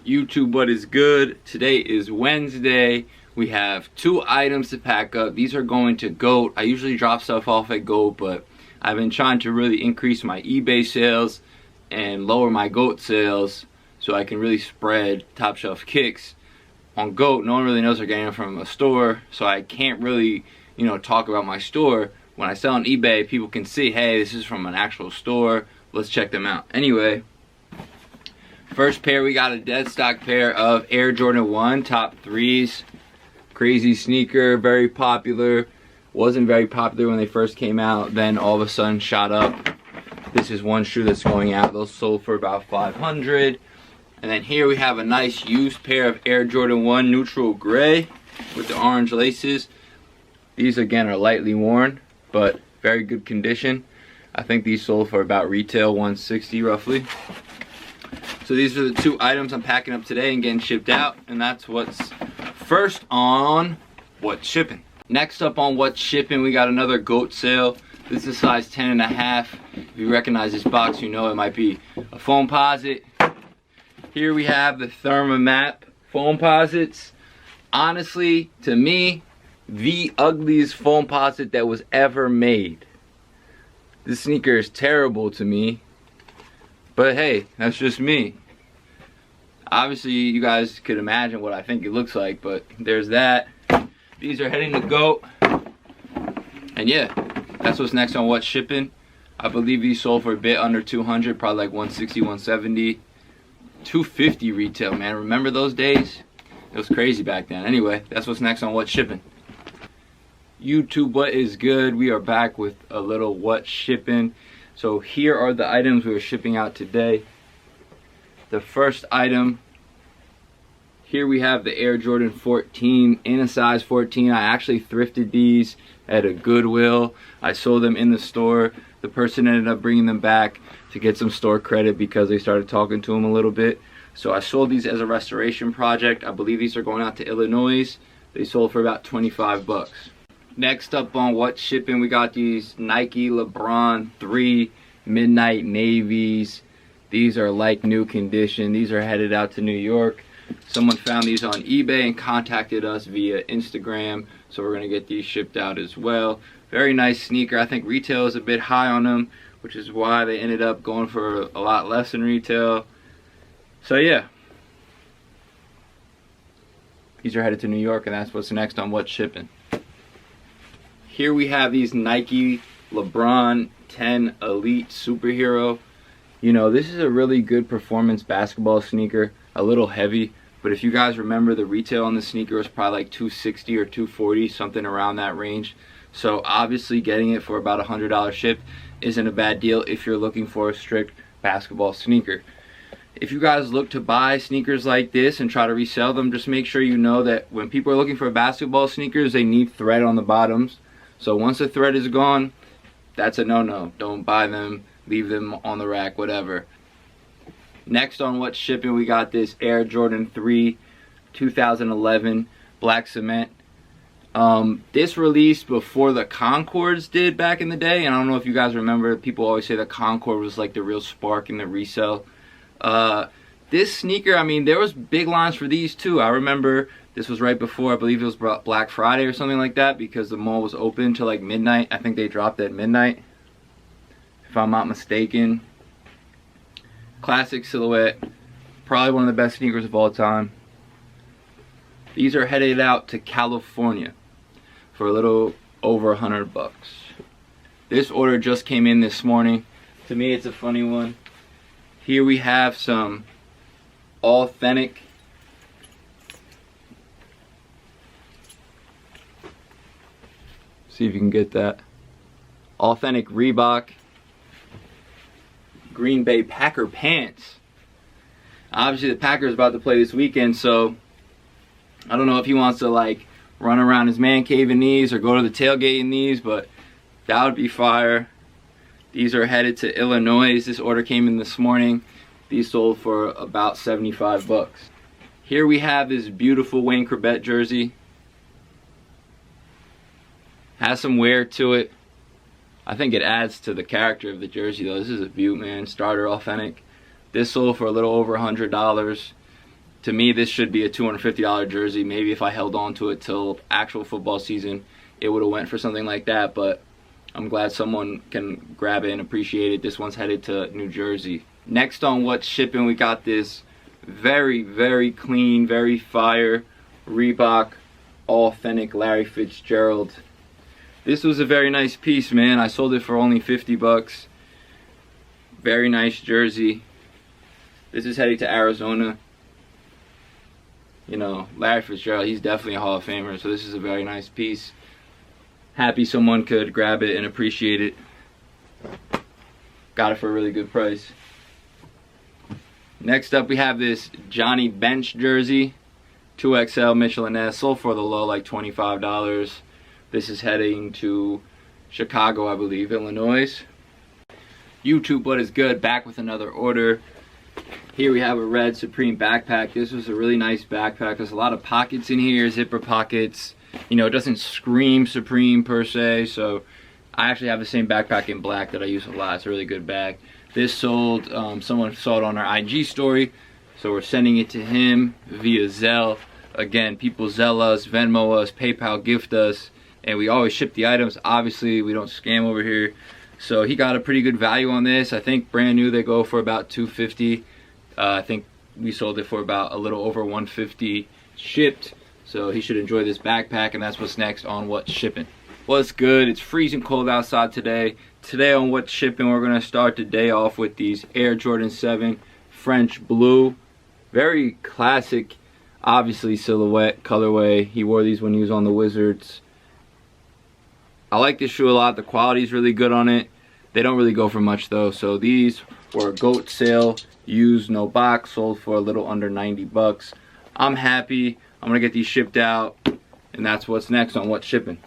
YouTube, what is good? Today is Wednesday. We have 2 items to pack up. These are going to GOAT. I usually drop stuff off at GOAT, but I've been trying to really increase my eBay sales and lower my GOAT sales so I can really spread top shelf kicks. On GOAT, no one really knows they're getting them from a store, so I can't really, talk about my store. When I sell on eBay, people can see, hey, this is from an actual store. Let's check them out. Anyway, first pair, we got a dead stock pair of Air Jordan 1 top 3s. Crazy sneaker, very popular. Wasn't very popular when they first came out, then all of a sudden shot up. This is one shoe that's going out. Those sold for about $500. And then here we have a nice used pair of Air Jordan 1 neutral gray with the orange laces. These again are lightly worn, but very good condition. I think these sold for about retail $160 roughly. So these are the 2 items I'm packing up today and getting shipped out, and that's what's first on What's Shipping. Next up on What's Shipping, we got another GOAT sale. This is size 10.5. If you recognize this box, you know it might be a Foamposite. Here we have the Thermomap Foamposites. Honestly, to me, the ugliest Foamposite that was ever made. This sneaker is terrible to me, but hey, that's just me. Obviously, you guys could imagine what I think it looks like, but there's that. These are heading to GOAT. And yeah, that's what's next on What's Shipping. I believe these sold for a bit under 200, probably like 160, 170. 250 retail, man. Remember those days? It was crazy back then. Anyway, that's what's next on What's Shipping. YouTube, what is good? We are back with a little What's Shipping. So here are the items we are shipping out today. The first item, here we have the Air Jordan 14 in a size 14. I actually thrifted these at a Goodwill. I sold them in the store. The person ended up bringing them back to get some store credit because they started talking to him a little bit. So I sold these as a restoration project. I believe these are going out to Illinois. They sold for about 25 bucks. Next up on What's Shipping, we got these Nike Lebron 3 Midnight Navies. These are like new condition. These are headed out to New York. Someone found these on eBay and contacted us via Instagram, so we're going to get these shipped out as well. Very nice sneaker. I think retail is a bit high on them, which is why they ended up going for a lot less in retail. So yeah, these are headed to New York, and that's what's next on What's Shipping. Here we have these Nike LeBron 10 Elite Superhero. This is a really good performance basketball sneaker, a little heavy, but if you guys remember, the retail on the sneaker was probably like $260 or $240, something around that range. So obviously getting it for about $100 shipped isn't a bad deal if you're looking for a strict basketball sneaker. If you guys look to buy sneakers like this and try to resell them, just make sure you know that when people are looking for basketball sneakers, they need thread on the bottoms. So once the thread is gone, that's a no-no. Don't buy them, leave them on the rack, whatever. Next on What's Shipping, we got this Air Jordan 3 2011 Black Cement. This released before the Concords did back in the day, and I don't know if you guys remember, people always say the Concord was like the real spark in the resale. This sneaker, I mean, there was big lines for these too. I remember this was right before, I believe it was Black Friday or something like that, because the mall was open till like midnight. I think they dropped at midnight, if I'm not mistaken. Classic silhouette, probably one of the best sneakers of all time. These are headed out to California for a little over 100 bucks. This order just came in this morning. To me, it's a funny one. Here we have some authentic see if you can get that. Authentic Reebok Green Bay Packer pants. Obviously the Packers about to play this weekend, so I don't know if he wants to like run around his man cave in these or go to the tailgate in these, but that would be fire. These are headed to Illinois. This order came in this morning. These sold for about 75 bucks. Here we have this beautiful Wayne Chrebet jersey. Has some wear to it. I think it adds to the character of the jersey though. This is a beaut, man. Starter authentic. This sold for a little over $100. To me, this should be a $250 jersey. Maybe if I held on to it till actual football season, it would have went for something like that. But I'm glad someone can grab it and appreciate it. This one's headed to New Jersey. Next on What's Shipping, we got this very, very clean, very fire Reebok authentic Larry Fitzgerald. This was a very nice piece, man. I sold it for only 50 bucks. Very nice jersey. This is heading to Arizona. You know, Larry Fitzgerald, he's definitely a Hall of Famer, so this is a very nice piece. Happy someone could grab it and appreciate it. Got it for a really good price. Next up, we have this Johnny Bench jersey. 2XL Michelin S, sold for the low, like $25. This is heading to Chicago, I believe, Illinois. YouTube, what is good? Back with another order. Here we have a red Supreme backpack. This was a really nice backpack. There's a lot of pockets in here, zipper pockets. You know, it doesn't scream Supreme per se, so I actually have the same backpack in black that I use a lot. It's a really good bag. This sold, someone saw it on our IG story, so we're sending it to him via Zelle. Again, people Zelle us, Venmo us, PayPal gift us, and we always ship the items. Obviously, we don't scam over here. So he got a pretty good value on this. I think brand new they go for about $250. I think we sold it for about a little over $150 shipped. So he should enjoy this backpack, and that's what's next on What's Shipping. What's good? It's freezing cold outside today. Today on What's Shipping, we're gonna start the day off with these Air Jordan 7 French Blue. Very classic, obviously silhouette colorway. He wore these when he was on the Wizards. I like this shoe a lot. The quality is really good on it. They don't really go for much though. So these were a GOAT sale, used, no box, sold for a little under 90 bucks. I'm happy. I'm gonna get these shipped out, and that's what's next on What's Shipping.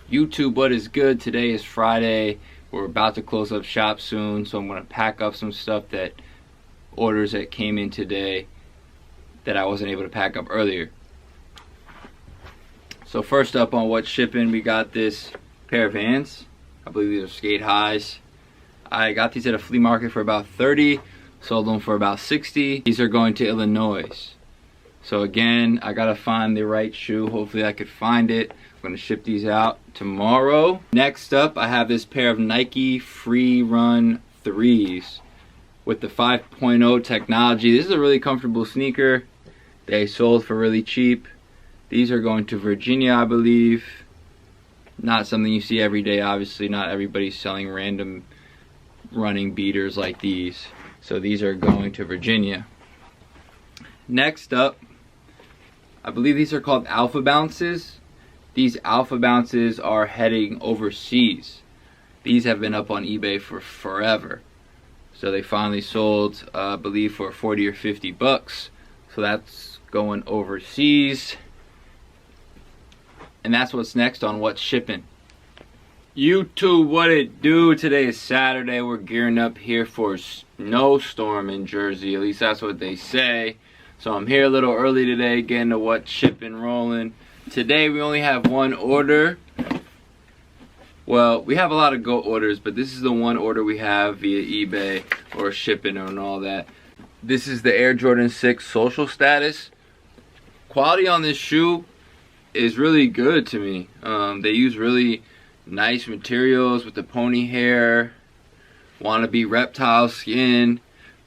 YouTube, what is good? Today is Friday. We're about to close up shop soon, so I'm gonna pack up some stuff that orders that came in today that I wasn't able to pack up earlier. So first up on What's Shipping, we got this pair of Vans. I believe these are skate highs. I got these at a flea market for about 30, sold them for about 60. These are going to Illinois. So again, I gotta find the right shoe. Hopefully I could find it. I'm gonna ship these out tomorrow. Next up, I have this pair of Nike Free Run 3s with the 5.0 technology. This is a really comfortable sneaker. They sold for really cheap. These are going to Virginia, I believe. Not something you see every day, obviously. Not everybody's selling random running beaters like these. So these are going to Virginia. Next up, I believe these are called Alpha Bounces. These Alpha Bounces are heading overseas. These have been up on eBay for forever. So they finally sold, I believe, for 40 or 50 bucks. So that's going overseas. And that's what's next on What's Shipping. YouTube, what it do? Today is Saturday. We're gearing up here for a snowstorm in Jersey. At least that's what they say. So I'm here a little early today, getting to What's Shipping rolling. Today we only have one order. Well, we have a lot of GOAT orders, but this is the one order we have via eBay or shipping and all that. This is the Air Jordan 6 Social Status. Quality on this shoe is really good to me. They use really nice materials with the pony hair, wannabe reptile skin,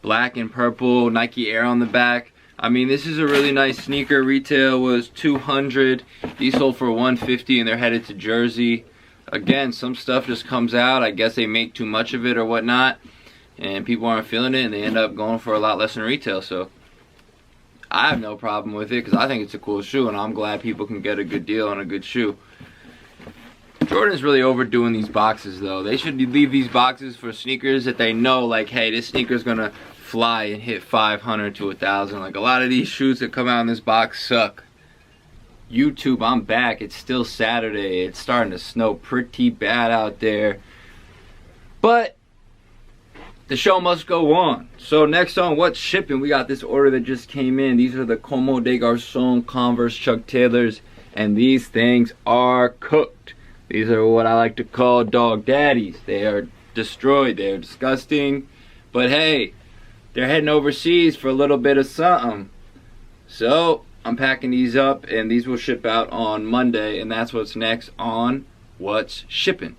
black and purple, Nike Air on the back. I mean, this is a really nice sneaker. Retail was $200. These sold for $150 and they're headed to Jersey. Again, some stuff just comes out. I guess they make too much of it or whatnot, and people aren't feeling it, and they end up going for a lot less in retail. So I have no problem with it because I think it's a cool shoe, and I'm glad people can get a good deal on a good shoe. Jordan's really overdoing these boxes though. They should leave these boxes for sneakers that they know, like, hey, this sneaker's gonna fly and hit 500 to 1,000. Like, a lot of these shoes that come out in this box suck. YouTube, I'm back. It's still Saturday. It's starting to snow pretty bad out there, but the show must go on. So next on What's Shipping, we got this order that just came in. These are the Como des Garçons Converse Chuck Taylors, and these things are cooked. These are what I like to call dog daddies. They are destroyed. They are disgusting, but hey, they're heading overseas for a little bit of something. So I'm packing these up, and these will ship out on Monday, and that's what's next on What's Shipping.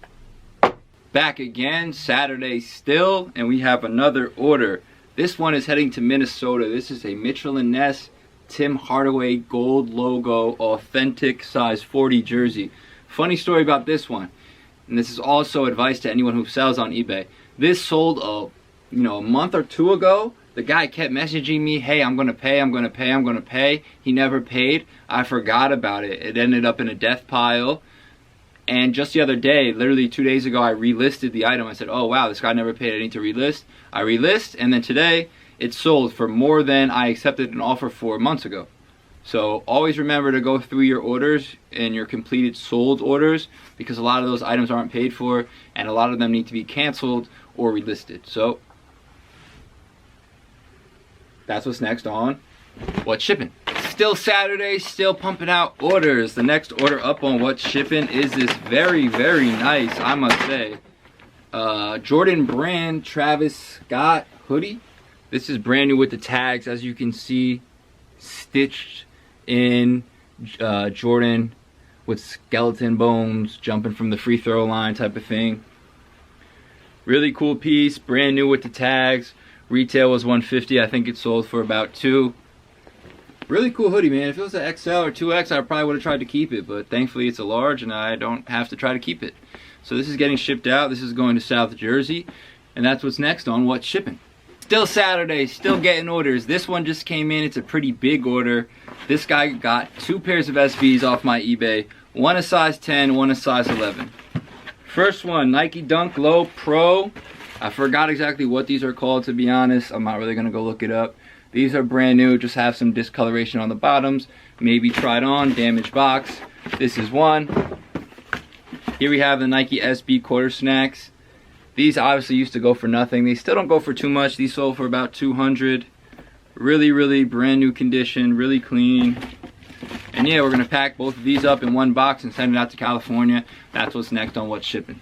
Back again, Saturday still, and we have another order. This one is heading to Minnesota. This is a Mitchell & Ness Tim Hardaway gold logo authentic size 40 jersey. Funny story about this one, and this is also advice to anyone who sells on eBay. This sold a month or two ago. The guy kept messaging me, hey, I'm gonna pay, I'm gonna pay, I'm gonna pay. He never paid. I forgot about it. It ended up in a death pile. And just the other day, literally 2 days ago, I relisted the item. I said, oh wow, this guy never paid, I need to relist. I relist, and then today, it sold for more than I accepted an offer for months ago. So always remember to go through your orders and your completed sold orders, because a lot of those items aren't paid for, and a lot of them need to be canceled or relisted. So that's what's next on What's Shipping. Still Saturday, still pumping out orders. The next order up on What's Shipping is this very, very nice, I must say, Jordan brand Travis Scott hoodie. This is brand new with the tags, as you can see, stitched in Jordan with skeleton bones jumping from the free throw line type of thing. Really cool piece, brand new with the tags. Retail was $150. I think it sold for about $2. Really cool hoodie, man. If it was an XL or 2X, I probably would have tried to keep it, but thankfully it's a large and I don't have to try to keep it. So this is getting shipped out. This is going to South Jersey, and that's what's next on What's Shipping. Still Saturday, still getting orders. This one just came in. It's a pretty big order. This guy got 2 pairs of SBs off my eBay. One a size 10, one a size 11. First one, Nike Dunk Low Pro. I forgot exactly what these are called, to be honest. I'm not really gonna go look it up. These are brand new, just have some discoloration on the bottoms. Maybe tried on, damaged box. This is one. Here we have the Nike SB Quarter Snacks. These obviously used to go for nothing. They still don't go for too much. These sold for about $200. Really, really brand new condition, really clean. And yeah, we're gonna pack both of these up in one box and send it out to California. That's what's next on What's Shipping.